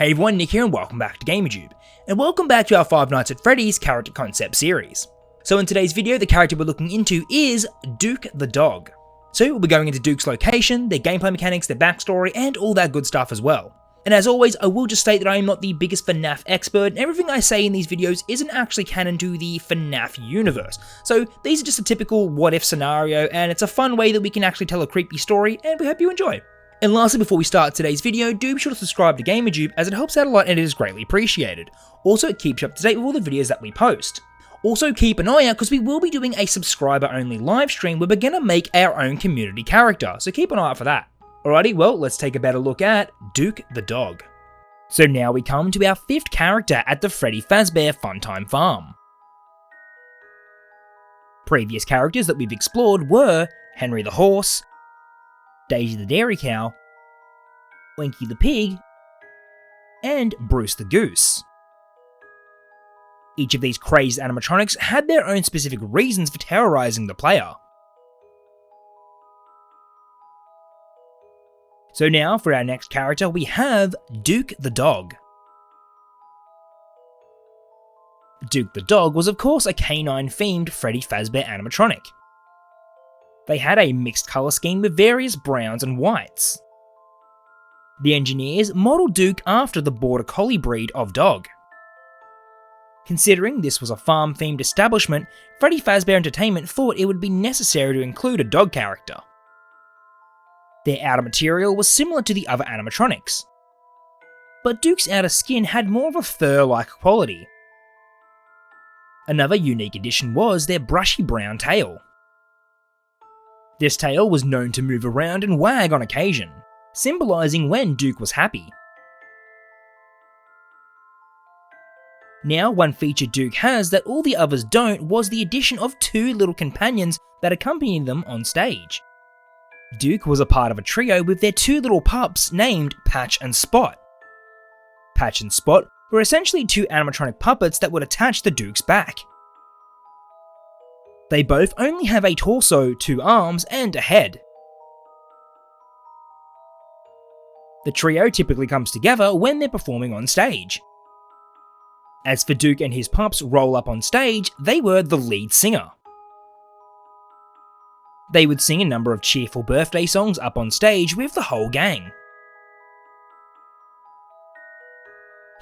Hey everyone, Nick here and welcome back to GamerTube, and welcome back to our Five Nights at Freddy's character concept series. So in today's video, the character we're looking into is Duke the dog. So we'll be going into Duke's location, their gameplay mechanics, their backstory, and all that good stuff as well. And as always, I will just state that I am not the biggest FNAF expert, and everything I say in these videos isn't actually canon to the FNAF universe. So these are just a typical what-if scenario, and it's a fun way that we can actually tell a creepy story, and we hope you enjoy. And lastly, before we start today's video, do be sure to subscribe to GamerTube as it helps out a lot and it is greatly appreciated. Also, it keeps you up to date with all the videos that we post. Also, keep an eye out because we will be doing a subscriber-only live stream where we're going to make our own community character, so keep an eye out for that. Alrighty, well, let's take a better look at Duke the dog. So now we come to our fifth character at the Freddy Fazbear Funtime Farm. Previous characters that we've explored were Henry the horse, Daisy the dairy cow, Winky the pig, and Bruce the goose. Each of these crazed animatronics had their own specific reasons for terrorizing the player. So now for our next character we have Duke the dog. Duke the dog was of course a canine themed Freddy Fazbear animatronic. They had a mixed colour scheme with various browns and whites. The engineers modelled Duke after the Border Collie breed of dog. Considering this was a farm-themed establishment, Freddy Fazbear Entertainment thought it would be necessary to include a dog character. Their outer material was similar to the other animatronics, but Duke's outer skin had more of a fur-like quality. Another unique addition was their brushy brown tail. This tail was known to move around and wag on occasion, symbolising when Duke was happy. Now, one feature Duke has that all the others don't was the addition of two little companions that accompanied them on stage. Duke was a part of a trio with their two little pups named Patch and Spot. Patch and Spot were essentially two animatronic puppets that would attach to Duke's back. They both only have a torso, two arms, and a head. The trio typically comes together when they're performing on stage. As for Duke and his pups roll up on stage, they were the lead singer. They would sing a number of cheerful birthday songs up on stage with the whole gang.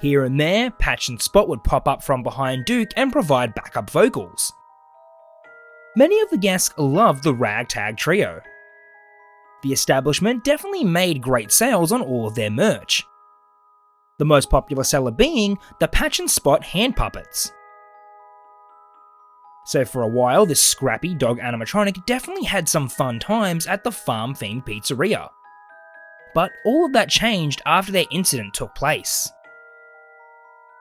Here and there, Patch and Spot would pop up from behind Duke and provide backup vocals. Many of the guests loved the ragtag trio. The establishment definitely made great sales on all of their merch. The most popular seller being the Patch and Spot hand puppets. So for a while, this scrappy dog animatronic definitely had some fun times at the farm-themed pizzeria. But all of that changed after their incident took place.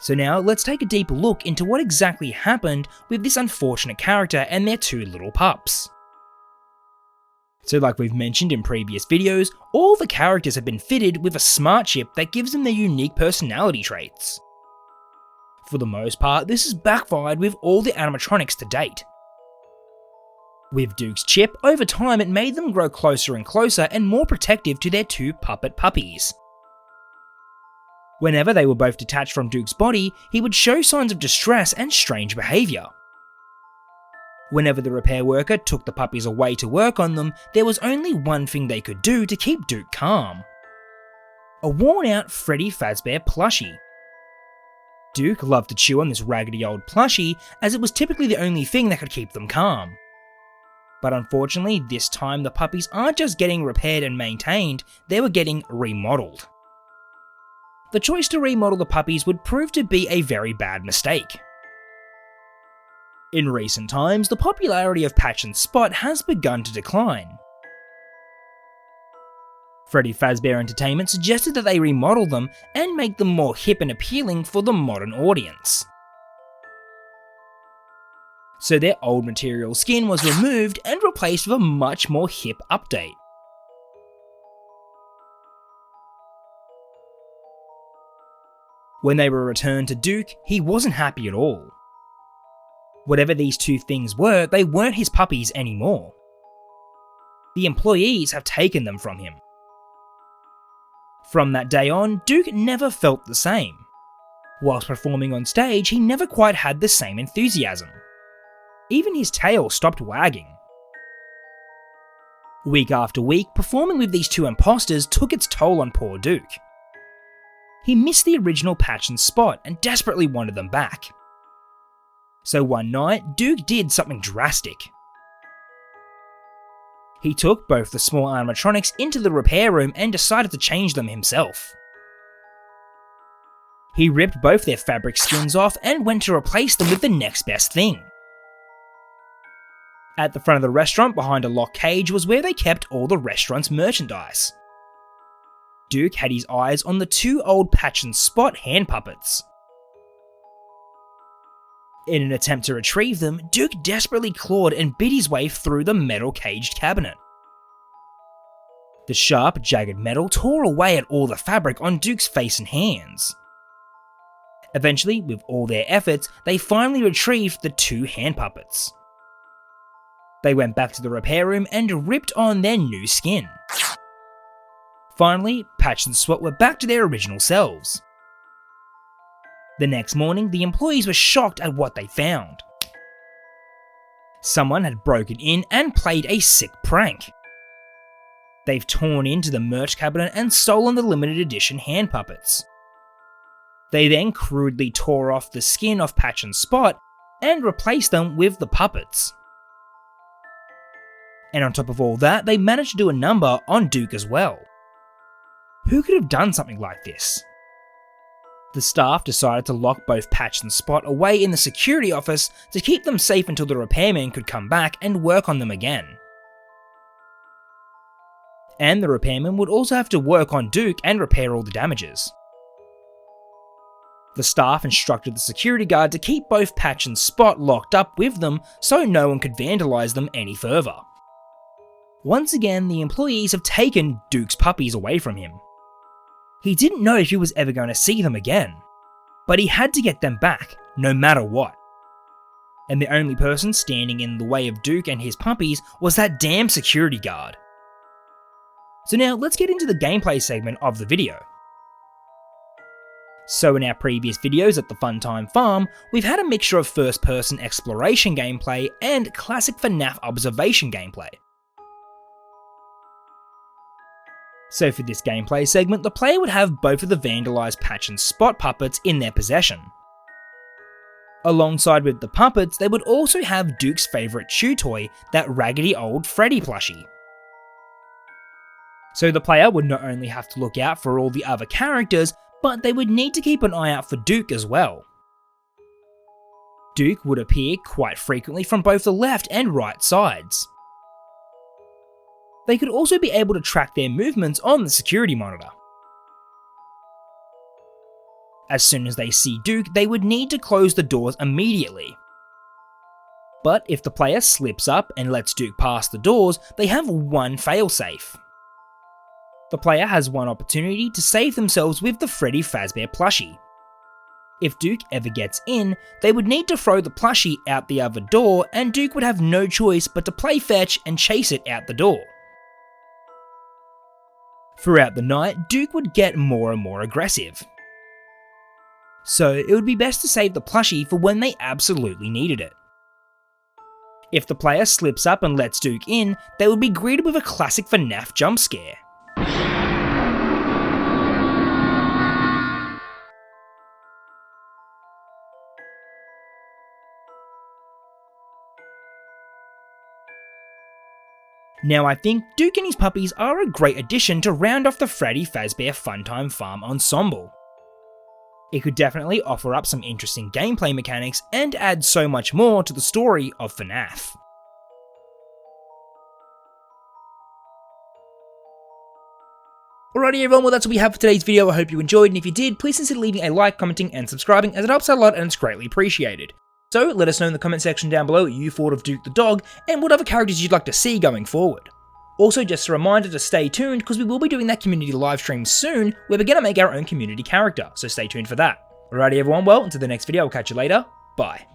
So now let's take a deeper look into what exactly happened with this unfortunate character and their two little pups. So like we've mentioned in previous videos, all the characters have been fitted with a smart chip that gives them their unique personality traits. For the most part, this has backfired with all the animatronics to date. With Duke's chip, over time it made them grow closer and closer and more protective to their two puppet puppies. Whenever they were both detached from Duke's body, he would show signs of distress and strange behaviour. Whenever the repair worker took the puppies away to work on them, there was only one thing they could do to keep Duke calm. A worn-out Freddy Fazbear plushie. Duke loved to chew on this raggedy old plushie as it was typically the only thing that could keep them calm. But unfortunately, this time the puppies aren't just getting repaired and maintained, they were getting remodelled. The choice to remodel the puppies would prove to be a very bad mistake. In recent times, the popularity of Patch and Spot has begun to decline. Freddy Fazbear Entertainment suggested that they remodel them and make them more hip and appealing for the modern audience. So their old material skin was removed and replaced with a much more hip update. When they were returned to Duke, he wasn't happy at all. Whatever these two things were, they weren't his puppies anymore. The employees have taken them from him. From that day on, Duke never felt the same. Whilst performing on stage, he never quite had the same enthusiasm. Even his tail stopped wagging. Week after week, performing with these two imposters took its toll on poor Duke. He missed the original Patch and Spot and desperately wanted them back. So one night, Duke did something drastic. He took both the small animatronics into the repair room and decided to change them himself. He ripped both their fabric skins off and went to replace them with the next best thing. At the front of the restaurant behind a locked cage was where they kept all the restaurant's merchandise. Duke had his eyes on the two old Patch and Spot hand puppets. In an attempt to retrieve them, Duke desperately clawed and bit his way through the metal caged cabinet. The sharp, jagged metal tore away at all the fabric on Duke's face and hands. Eventually, with all their efforts, they finally retrieved the two hand puppets. They went back to the repair room and ripped on their new skin. Finally, Patch and Spot were back to their original selves. The next morning, the employees were shocked at what they found. Someone had broken in and played a sick prank. They've torn into the merch cabinet and stolen the limited edition hand puppets. They then crudely tore off the skin off Patch and Spot and replaced them with the puppets. And on top of all that, they managed to do a number on Duke as well. Who could have done something like this? The staff decided to lock both Patch and Spot away in the security office to keep them safe until the repairman could come back and work on them again. And the repairman would also have to work on Duke and repair all the damages. The staff instructed the security guard to keep both Patch and Spot locked up with them so no one could vandalise them any further. Once again, the employees have taken Duke's puppies away from him. He didn't know if he was ever going to see them again, but he had to get them back, no matter what. And the only person standing in the way of Duke and his puppies was that damn security guard. So now let's get into the gameplay segment of the video. So in our previous videos at the Funtime Farm, we've had a mixture of first-person exploration gameplay and classic FNAF observation gameplay. So for this gameplay segment, the player would have both of the vandalised Patch and Spot puppets in their possession. Alongside with the puppets, they would also have Duke's favourite chew toy, that raggedy old Freddy plushie. So the player would not only have to look out for all the other characters, but they would need to keep an eye out for Duke as well. Duke would appear quite frequently from both the left and right sides. They could also be able to track their movements on the security monitor. As soon as they see Duke, they would need to close the doors immediately. But if the player slips up and lets Duke pass the doors, they have one failsafe. The player has one opportunity to save themselves with the Freddy Fazbear plushie. If Duke ever gets in, they would need to throw the plushie out the other door, and Duke would have no choice but to play fetch and chase it out the door. Throughout the night, Duke would get more and more aggressive. So it would be best to save the plushie for when they absolutely needed it. If the player slips up and lets Duke in, they would be greeted with a classic FNAF Jumpscare. Now I think Duke and his puppies are a great addition to round off the Freddy Fazbear Funtime Farm ensemble. It could definitely offer up some interesting gameplay mechanics and add so much more to the story of FNAF. Alrighty everyone, well that's what we have for today's video. I hope you enjoyed, and if you did, please consider leaving a like, commenting and subscribing, as it helps out a lot and it's greatly appreciated. So let us know in the comment section down below what you thought of Duke the dog, and what other characters you'd like to see going forward. Also, just a reminder to stay tuned, because we will be doing that community live stream soon, where we're going to make our own community character, so stay tuned for that. Alrighty everyone, well, until the next video, I'll catch you later, bye.